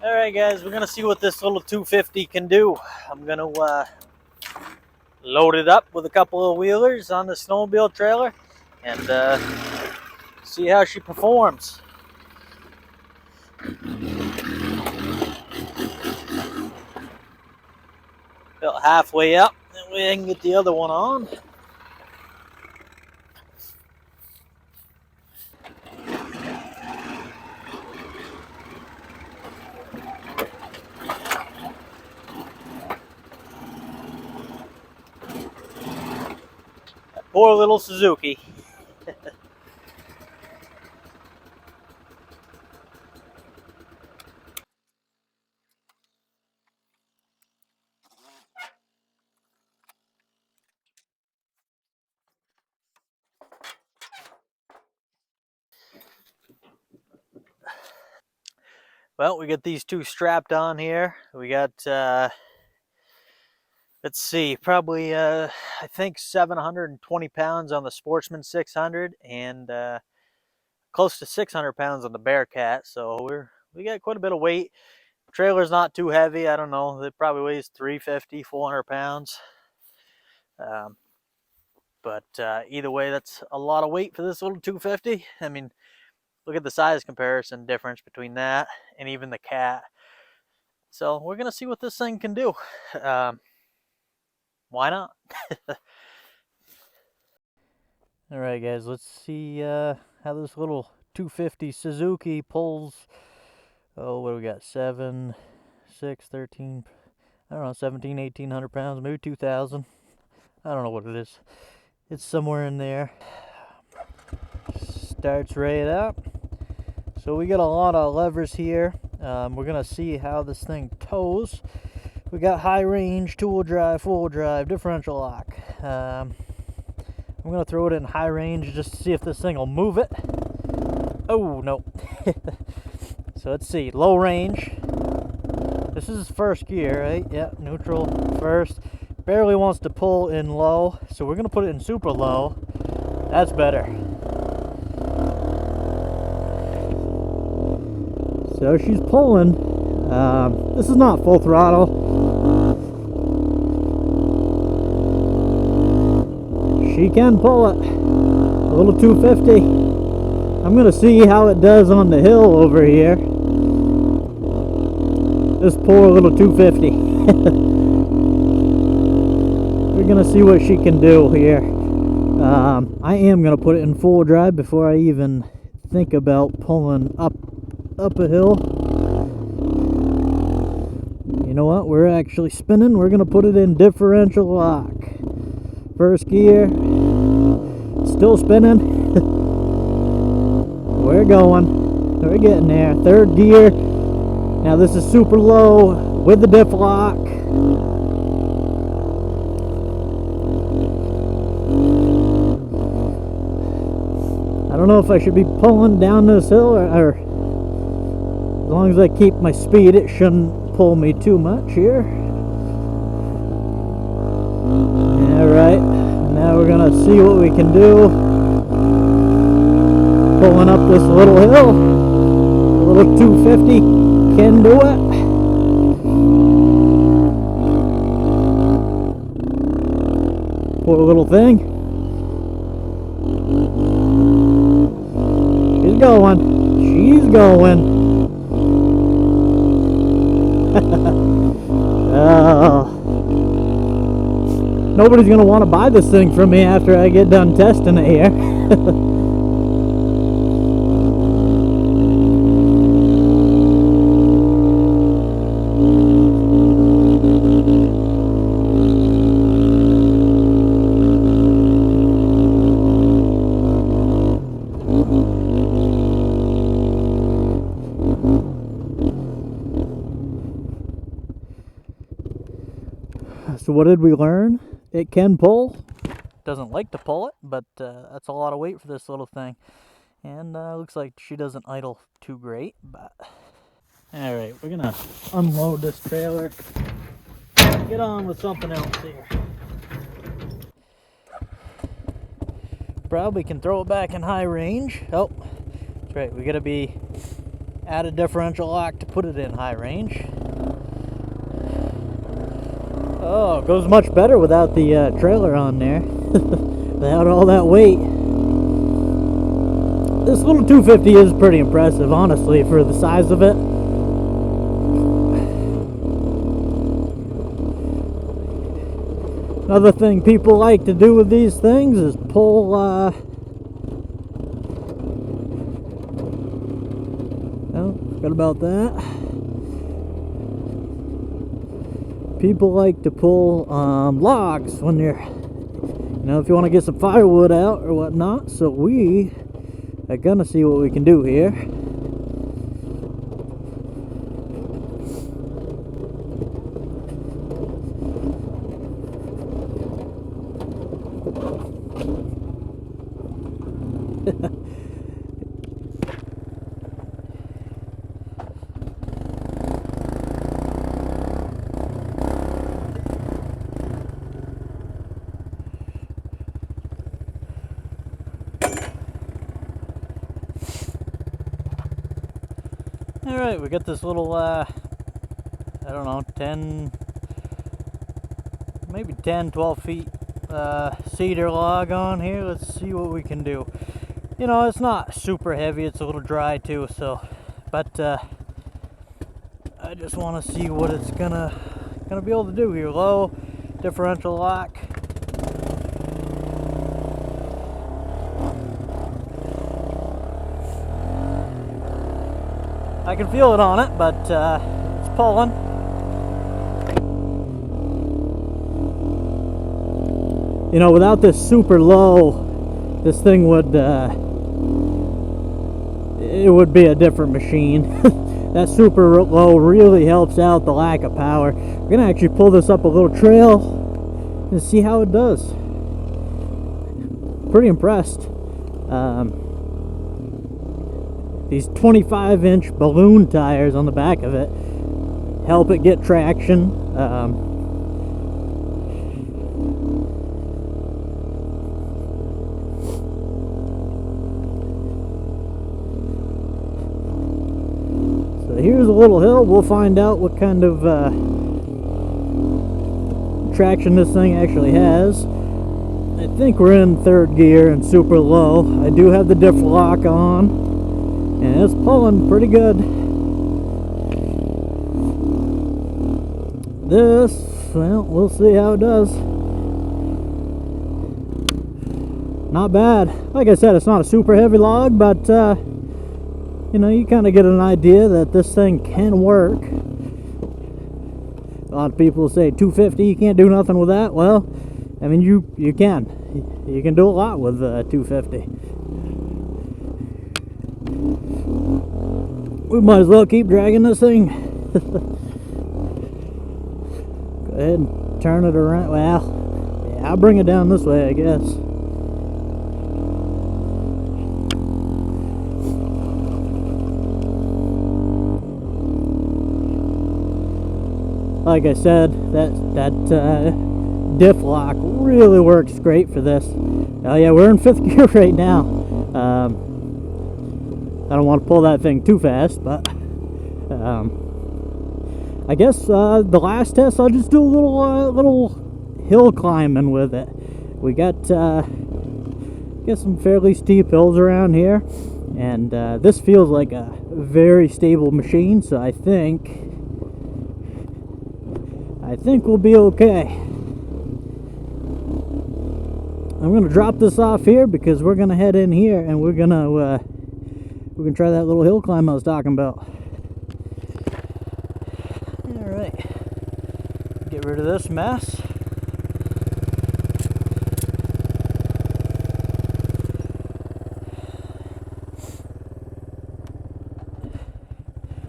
Alright guys, we're gonna see what this little 250 can do. I'm gonna load it up with a couple of wheelers on the snowmobile trailer and see how she performs. About halfway up, that way I can get the other one on. That poor little Suzuki. Well, we got these two strapped on here. We got, let's see, probably, I think 720 pounds on the Sportsman 600 and close to 600 pounds on the Bearcat. So we got quite a bit of weight. Trailer's not too heavy. I don't know. It probably weighs 350, 400 pounds. But either way, that's a lot of weight for this little 250. I mean, look at the size comparison difference between that and even the Cat. So we're going to see what this thing can do. Why not? All right, guys, let's see how this little 250 Suzuki pulls. Oh, what do we got? 7, 6, 13, I don't know, 17, 1800 pounds, maybe 2000. I don't know what it is. It's somewhere in there. Starts right up. So we got a lot of levers here. We're gonna see how this thing tows. We got high range, two-wheel drive, four-wheel drive, differential lock. I'm gonna throw it in high range just to see if this thing will move it. Oh no. So let's see, low range. This is first gear, right? Yeah, neutral first. Barely wants to pull in low, so we're gonna put it in super low. That's better. So she's pulling. This is not full throttle. She can pull it. A little 250. I'm gonna see how it does on the hill over here. This poor little 250. We're gonna see what she can do here. I am gonna put it in full drive before I even think about pulling up a hill. You know what? We're actually spinning. We're gonna put it in differential lock. First gear. Still spinning. We're going. We're getting there. Third gear. Now this is super low with the diff lock. I don't know if I should be pulling down this hill or as long as I keep my speed, it shouldn't pull me too much here. Alright, now we're gonna see what we can do. Pulling up this little hill. A little 250 can do it. Poor little thing. She's going. She's going. Nobody's gonna want to buy this thing from me after I get done testing it here. So what did we learn? It can pull. Doesn't like to pull it, but that's a lot of weight for this little thing. And looks like she doesn't idle too great. But all right, we're gonna unload this trailer. Get on with something else here. Probably can throw it back in high range. Oh, that's right. We gotta be add a differential lock to put it in high range. Oh, it goes much better without the trailer on there. Without all that weight. This little 250 is pretty impressive, honestly, for the size of it. Another thing people like to do with these things is pull, forgot about that. People like to pull logs when they're, if you want to get some firewood out or whatnot. So we are gonna see what we can do here. Alright, we got this little, I don't know, 12 feet cedar log on here. Let's see what we can do. It's not super heavy, it's a little dry too, so, but I just want to see what it's gonna be able to do here. Low differential lock. I can feel it on it, but it's pulling. Without this super low, this thing would, it would be a different machine. That super low really helps out the lack of power. We're gonna actually pull this up a little trail and see how it does. Pretty impressed. These 25-inch balloon tires on the back of it help it get traction. So here's a little hill. We'll find out what kind of traction this thing actually has. I think we're in third gear and super low. I do have the diff lock on. And it's pulling pretty good. This, well, we'll see how it does. Not bad. Like I said, it's not a super heavy log, but you kind of get an idea that this thing can work. A lot of people say 250, you can't do nothing with that. Well, I mean, you can. You can do a lot with 250. We might as well keep dragging this thing. Go ahead and turn it around. Well, yeah, I'll bring it down this way, I guess. Like I said, that diff lock really works great for this. Oh yeah, we're in 5th gear right now. I don't want to pull that thing too fast, but I guess the last test I'll just do a little hill climbing with it. We got some fairly steep hills around here, and this feels like a very stable machine, so I think we'll be okay. I'm gonna drop this off here because we're gonna head in here and we're gonna try that little hill climb I was talking about. Alright, get rid of this mess.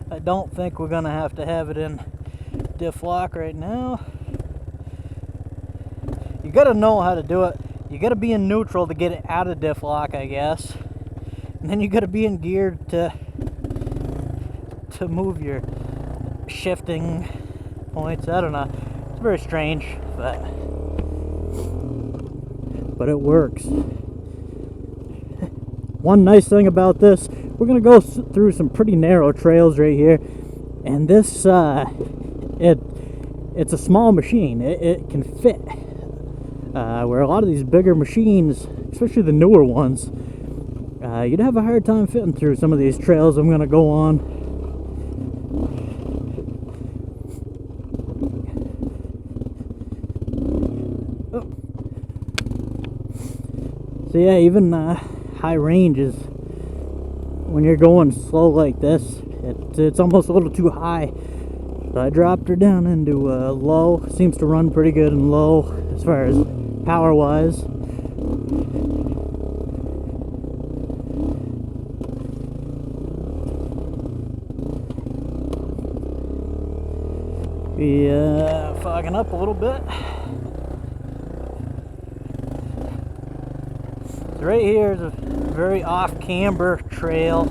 I don't think we're gonna have to have it in diff lock right now. You gotta know how to do it. You gotta be in neutral to get it out of diff lock, I guess. And then you gotta be in gear to move your shifting points. I don't know. It's very strange, but it works. one nice thing about this, we're gonna go through some pretty narrow trails right here, and this it's a small machine. It can fit where a lot of these bigger machines, especially the newer ones, you'd have a hard time fitting through some of these trails I'm gonna go on. Oh. So yeah, even high ranges, when you're going slow like this, it's almost a little too high. So I dropped her down into low. Seems to run pretty good in low as far as power wise. Be fogging up a little bit. So right here is a very off camber trail.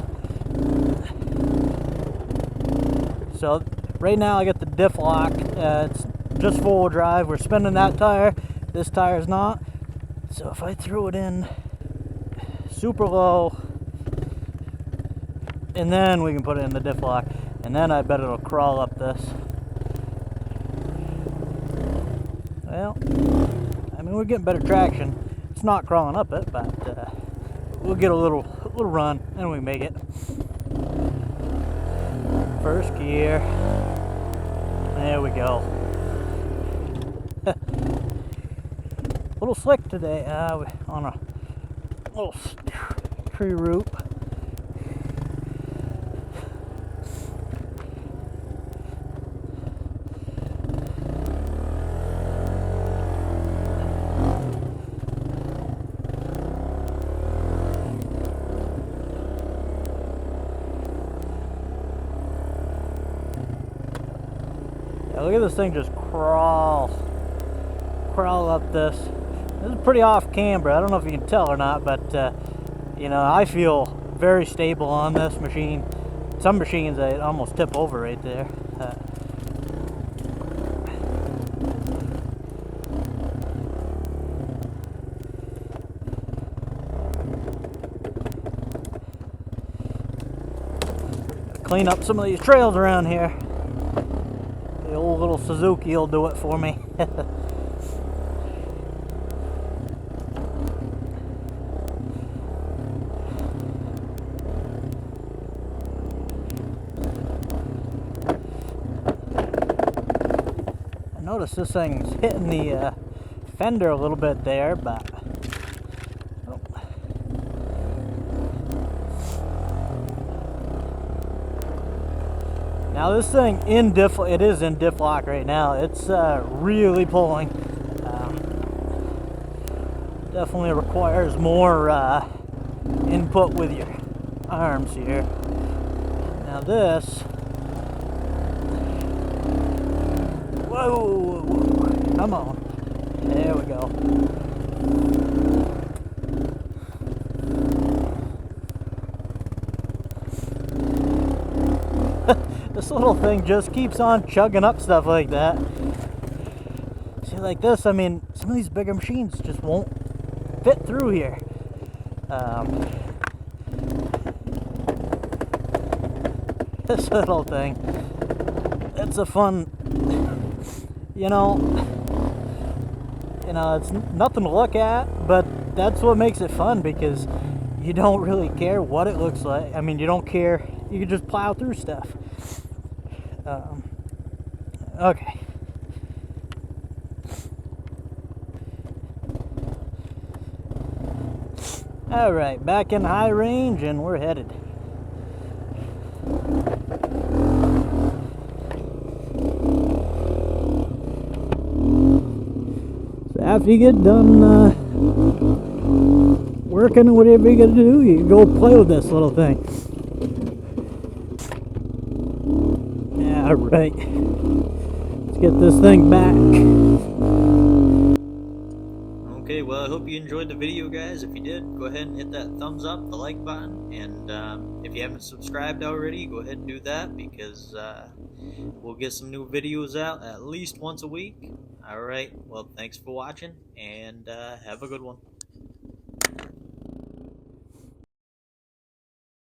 So right now I got the diff lock. It's just four-wheel drive. We're spinning that tire. This tire is not. So if I throw it in super low, and then we can put it in the diff lock, and then I bet it'll crawl up this. Well, I mean, we're getting better traction. It's not crawling up it, but we'll get a little run, and we make it. First gear. There we go. A little slick today. On a little tree root. Look at this thing just crawl up this. This is pretty off camber. I don't know if you can tell or not, but you know, I feel very stable on this machine. Some machines I almost tip over right there. Clean up some of these trails around here. The old little Suzuki will do it for me. I notice this thing's hitting the fender a little bit there, but oh. Now this thing it is in diff lock right now. It's really pulling. Definitely requires more input with your arms here. Now this, whoa, come on, there we go. This little thing just keeps on chugging up stuff like that. See, like this, I mean, some of these bigger machines just won't fit through here. This little thing, it's a fun, you know, it's nothing to look at, but that's what makes it fun, because you don't really care what it looks like. I mean, you don't care, you can just plow through stuff. Okay. Alright, back in high range, and we're headed. So after you get done working or whatever you gotta do, you go play with this little thing. Alright, let's get this thing back. Okay, well, I hope you enjoyed the video, guys. If you did, go ahead and hit that thumbs up, the like button, and if you haven't subscribed already, go ahead and do that, because we'll get some new videos out at least once a week. Alright, well, thanks for watching, and have a good one.